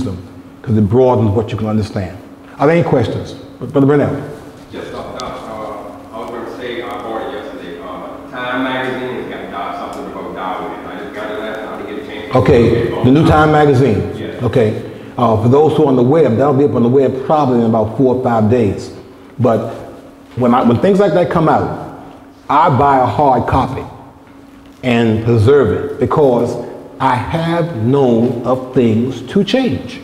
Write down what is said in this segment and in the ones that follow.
because it broadens what you can understand. Are there any questions? Brother Burnell. Yes, I was going to say, I bought it yesterday. Time magazine has got something about Darwin. I just got it last time to get a chance. Okay, the new Time magazine. Yes. Okay, for those who are on the web, that'll be up on the web probably in about 4 or 5 days. But when things like that come out, I buy a hard copy and preserve it because I have known of things to change.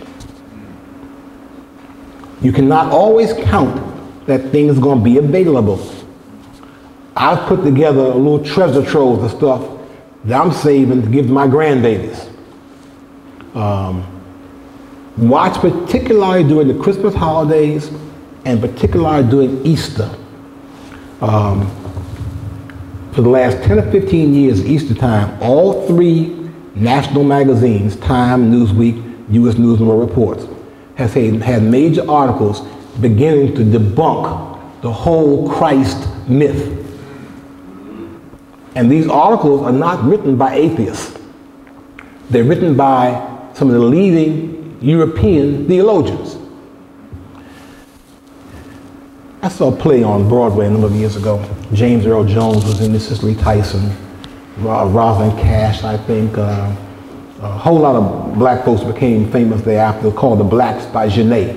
You cannot always count that things are going to be available. I've put together a little treasure trove of stuff that I'm saving to give to my grandbabies. Watch particularly during the Christmas holidays and particularly during Easter. For the last 10 or 15 years, Easter time, all 3 national magazines, Time, Newsweek, U.S. News and World Reports, has had major articles beginning to debunk the whole Christ myth. And these articles are not written by atheists. They're written by some of the leading European theologians. I saw a play on Broadway a number of years ago. James Earl Jones was in this, Cicely Tyson, Rosalind Cash, I think. A whole lot of black folks became famous thereafter, called The Blacks by Genet.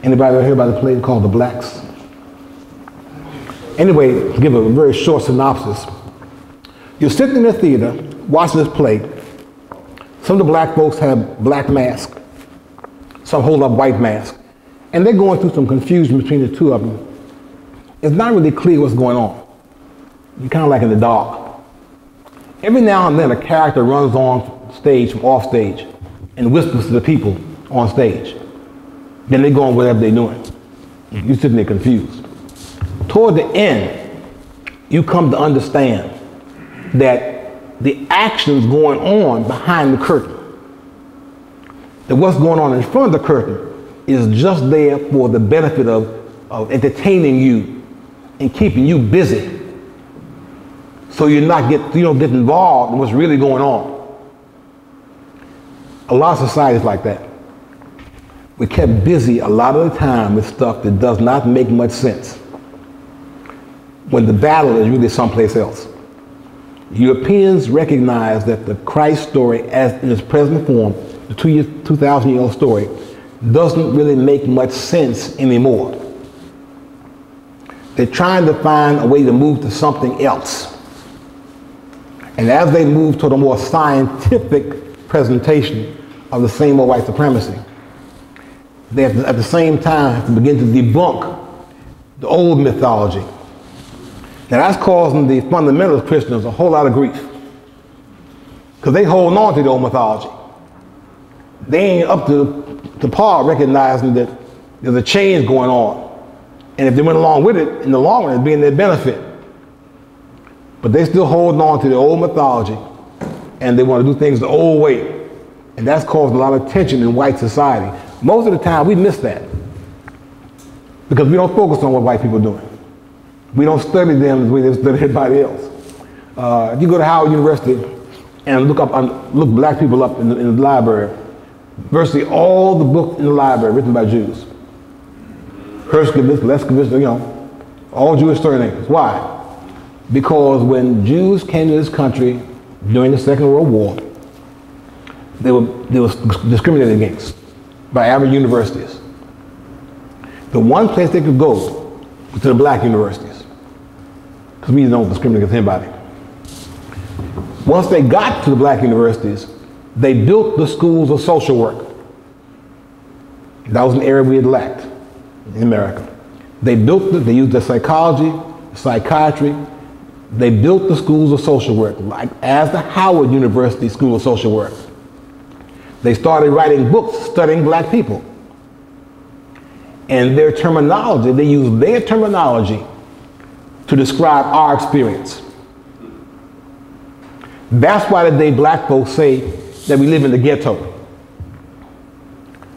Anybody ever hear about the play called The Blacks? Anyway, to give a very short synopsis. You're sitting in the theater, watching this play. Some of the black folks have black masks. Some hold up white masks. And they're going through some confusion between the two of them. It's not really clear what's going on. You're kind of like in the dark. Every now and then a character runs on stage from off stage and whispers to the people on stage. Then they go on whatever they're doing. You're sitting there confused. Toward the end, you come to understand that the actions going on behind the curtain, that what's going on in front of the curtain is just there for the benefit of entertaining you and keeping you busy, so you don't get involved in what's really going on. A lot of societies like that. We're kept busy a lot of the time with stuff that does not make much sense, when the battle is really someplace else. Europeans recognize that the Christ story, as in its present form, the 2,000-year-old story, doesn't really make much sense anymore. They're trying to find a way to move to something else. And as they move toward a more scientific presentation of the same old white supremacy, they have to, at the same time, have to begin to debunk the old mythology. Now that's causing the fundamentalist Christians a whole lot of grief, because they hold on to the old mythology. They ain't up to par recognizing that there's a change going on. And if they went along with it, in the long run, it'd be in their benefit. But they still hold on to the old mythology, and they want to do things the old way. And that's caused a lot of tension in white society. Most of the time, we miss that, because we don't focus on what white people are doing. We don't study them the way they study everybody else. If you go to Howard University and look black people up in the library, virtually all the books in the library are written by Jews. Herskovitz, Leskovitz, all Jewish surnames. Why? Because when Jews came to this country during the Second World War, they were discriminated against by average universities. The one place they could go was to the black universities, because we don't discriminate against anybody. Once they got to the black universities, they built the schools of social work. That was an area we had lacked in America. They built it, they used the psychology, psychiatry. They built the schools of social work, like as the Howard University School of Social Work. They started writing books studying black people. And their terminology, they used their terminology to describe our experience. That's why today black folks say that we live in the ghetto.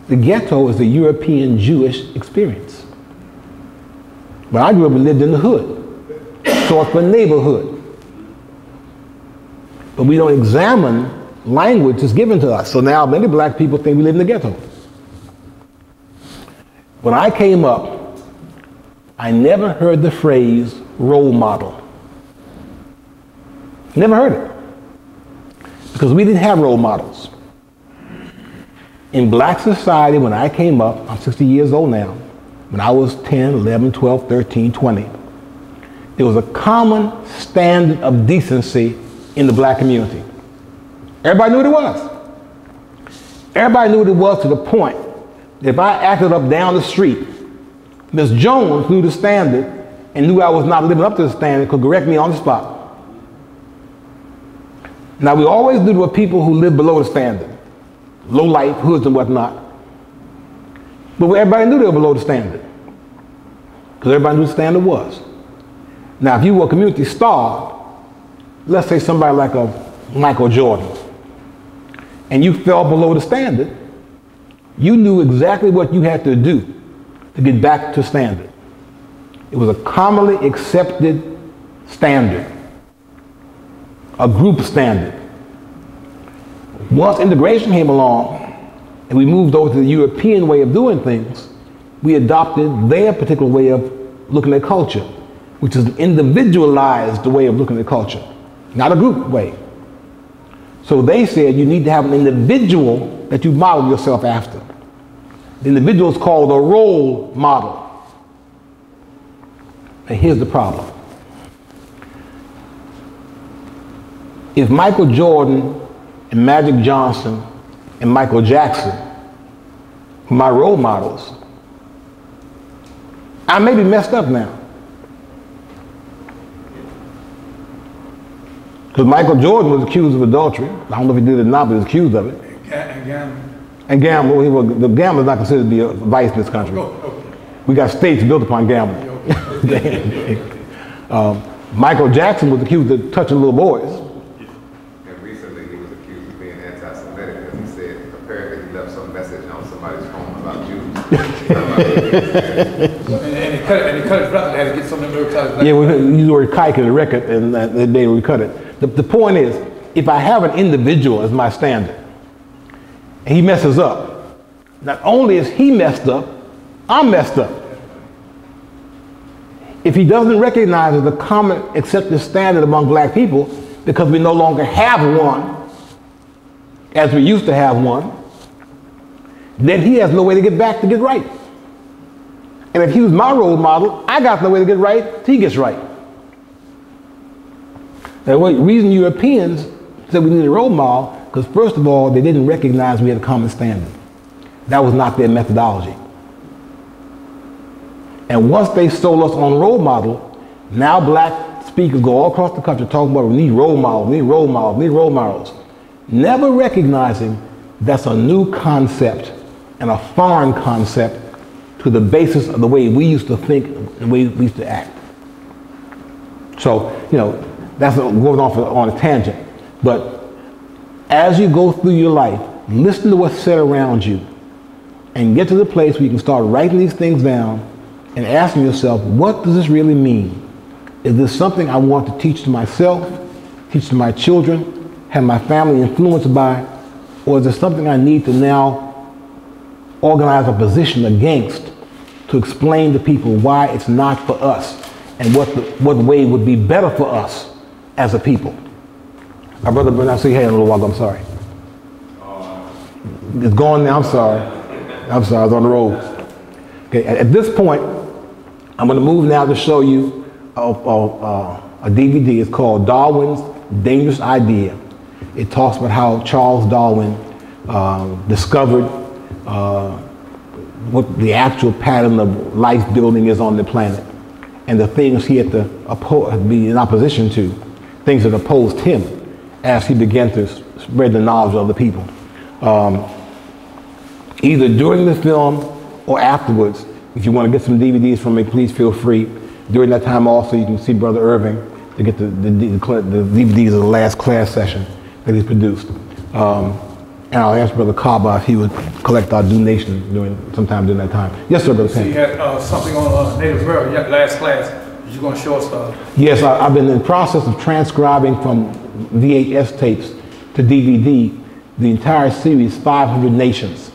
The ghetto is the European Jewish experience. When I grew up, we lived in the hood, sort of a neighborhood. But we don't examine language is given to us. So now many black people think we live in the ghetto. When I came up, I never heard the phrase role model. Never heard it. Because we didn't have role models. In black society, when I came up, I'm 60 years old now, when I was 10, 11, 12, 13, 20, there was a common standard of decency in the black community. Everybody knew what it was. Everybody knew what it was to the point that if I acted up down the street, Miss Jones knew the standard and knew I was not living up to the standard, could correct me on the spot. Now, we always do with people who live below the standard, low life, hoods and whatnot. But everybody knew they were below the standard, because everybody knew what the standard was. Now, if you were a community star, let's say somebody like a Michael Jordan, and you fell below the standard, you knew exactly what you had to do to get back to standard. It was a commonly accepted standard, a group standard. Once integration came along and we moved over to the European way of doing things, we adopted their particular way of looking at culture, which is an individualized way of looking at culture, not a group way. So they said you need to have an individual that you model yourself after. The individual is called a role model. And here's the problem. If Michael Jordan and Magic Johnson and Michael Jackson were my role models, I may be messed up now. Because Michael Jordan was accused of adultery. I don't know if he did it or not, but he was accused of it. And gambling. And gambling. The gambling is not considered to be a vice in this country. Okay. We got states built upon gambling. Michael Jackson was accused of touching little boys. And recently he was accused of being anti-Semitic because he said apparently he left some message on somebody's phone about Jews. and he cut it right. They had to get some of them advertised. Yeah, we used the word kike in the record, and they recut it. The point is, if I have an individual as my standard, and he messes up, not only is he messed up, I'm messed up. If he doesn't recognize as a common accepted standard among black people, because we no longer have one, as we used to have one, then he has no way to get back to get right. And if he was my role model, I got no way to get right till he gets right. The reason Europeans said we needed a role model, because first of all, they didn't recognize we had a common standard. That was not their methodology. And once they sold us on role model, now black speakers go all across the country talking about we need role models, we need role models, we need role models. Never recognizing that's a new concept and a foreign concept to the basis of the way we used to think and the way we used to act. So, that's going on a tangent. But as you go through your life, listen to what's said around you and get to the place where you can start writing these things down and asking yourself, what does this really mean? Is this something I want to teach to myself, teach to my children, have my family influenced by, or is it something I need to now organize a position against to explain to people why it's not for us and what way would be better for us as a people? My brother Bernard, I see your hand a little while ago, I'm sorry. It's gone now, I'm sorry. I was on the road. Okay, at this point, I'm going to move now to show you a DVD. It's called Darwin's Dangerous Idea. It talks about how Charles Darwin discovered what the actual pattern of life building is on the planet, and the things he had to be in opposition to, things that opposed him as he began to spread the knowledge of the people. Either during the film or afterwards. If you want to get some DVDs from me, please feel free. During that time also, you can see Brother Irving to get the DVDs of the last class session that he's produced. And I'll ask Brother Kaba if he would collect our donation sometime during that time. Yes, sir, Brother Sam. So you had something on Native American last class. You're going to show us? Yes, I've been in the process of transcribing from VHS tapes to DVD the entire series, 500 Nations.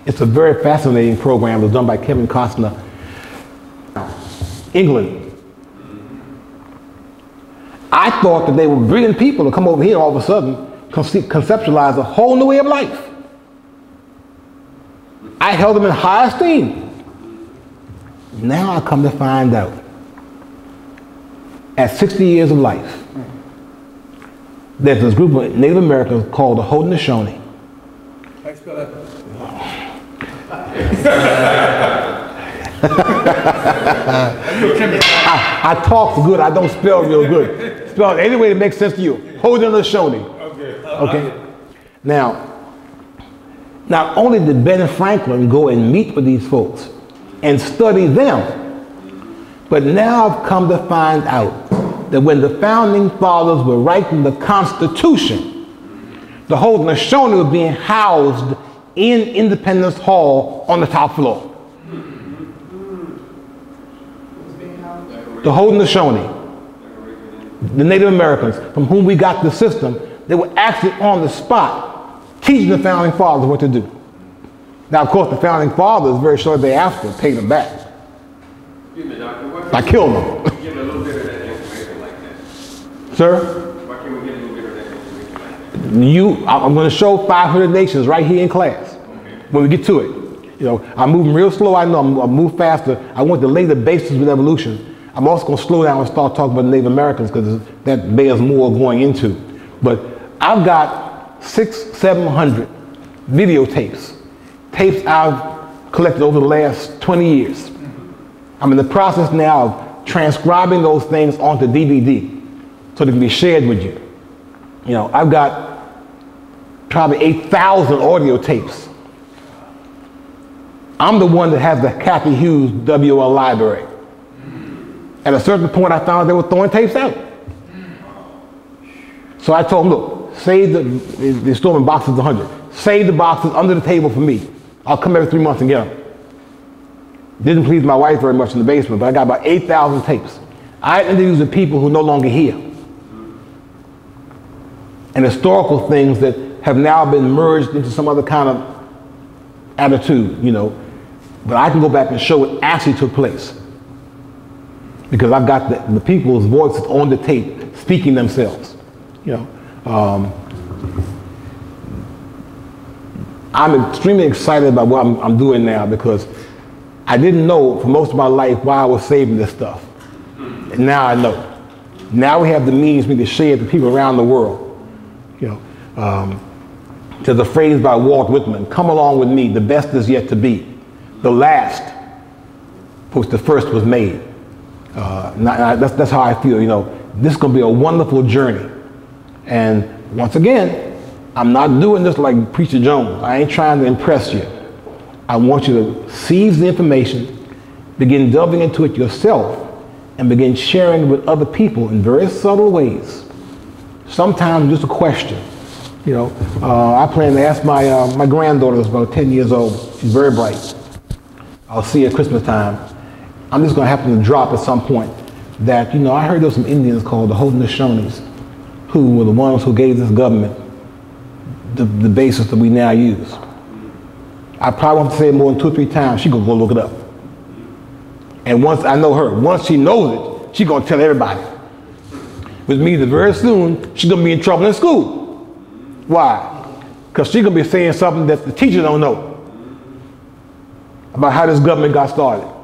It's a very fascinating program. It was done by Kevin Costner. England. I thought that they were brilliant people to come over here all of a sudden, conceptualize a whole new way of life. I held them in high esteem. Now I come to find out, at 60 years of life, there's this group of Native Americans called the Haudenosaunee. How you spell that? I talk good, I don't spell real good. Spell it any way that makes sense to you. Haudenosaunee. Okay? Now, not only did Ben Franklin go and meet with these folks and study them, but now I've come to find out that when the founding fathers were writing the Constitution, the Haudenosaunee were being housed in Independence Hall on the top floor. The Haudenosaunee, the Native Americans from whom we got the system, they were actually on the spot teaching the founding fathers what to do. Now, of course, the founding fathers, very shortly thereafter, paid them back. Excuse me, Doctor. I killed them. Give a little bit of that information like that. Sir? Why can't we get a little bit of that information like that? I'm going to show 500 Nations right here in class when we get to it. You know, I'm moving real slow. I know I'll move faster. I want to lay the basis with evolution. I'm also going to slow down and start talking about Native Americans because that bears more going into. But I've got 600-700 videotapes, tapes I've collected over the last 20 years. I'm in the process now of transcribing those things onto DVD so they can be shared with you. You know, I've got probably 8,000 audio tapes. I'm the one that has the Kathy Hughes WL library. At a certain point, I found out they were throwing tapes out. So I told them, look, save they're storing boxes 100. Save the boxes under the table for me. I'll come every 3 months and get them. Didn't please my wife very much in the basement, but I got about 8,000 tapes. I interviewed the people who are no longer here. And historical things that have now been merged into some other kind of attitude, you know. But I can go back and show what actually took place. Because I've got the people's voices on the tape speaking themselves, you know. I'm extremely excited about what I'm doing now because I didn't know for most of my life why I was saving this stuff. And now I know. Now we have the means for me to share it to people around the world. You know, there's a phrase by Walt Whitman, come along with me, the best is yet to be. The last, which the first was made. That's how I feel, you know. This is going to be a wonderful journey. And once again, I'm not doing this like Preacher Jones. I ain't trying to impress you. I want you to seize the information, begin delving into it yourself, and begin sharing it with other people in very subtle ways. Sometimes just a question. You know, I plan to ask my granddaughter, who's about 10 years old. She's very bright. I'll see her at Christmas time. I'm just going to happen to drop at some point that, you know, I heard there were some Indians called the Haudenosaunees who were the ones who gave this government the basis that we now use. I probably won't say it more than 2 or 3 times. She's going to go look it up. And once I know her, once she knows it, she's going to tell everybody. Which means that very soon, she's going to be in trouble in school. Why? Because she's going to be saying something that the teacher don't know about how this government got started.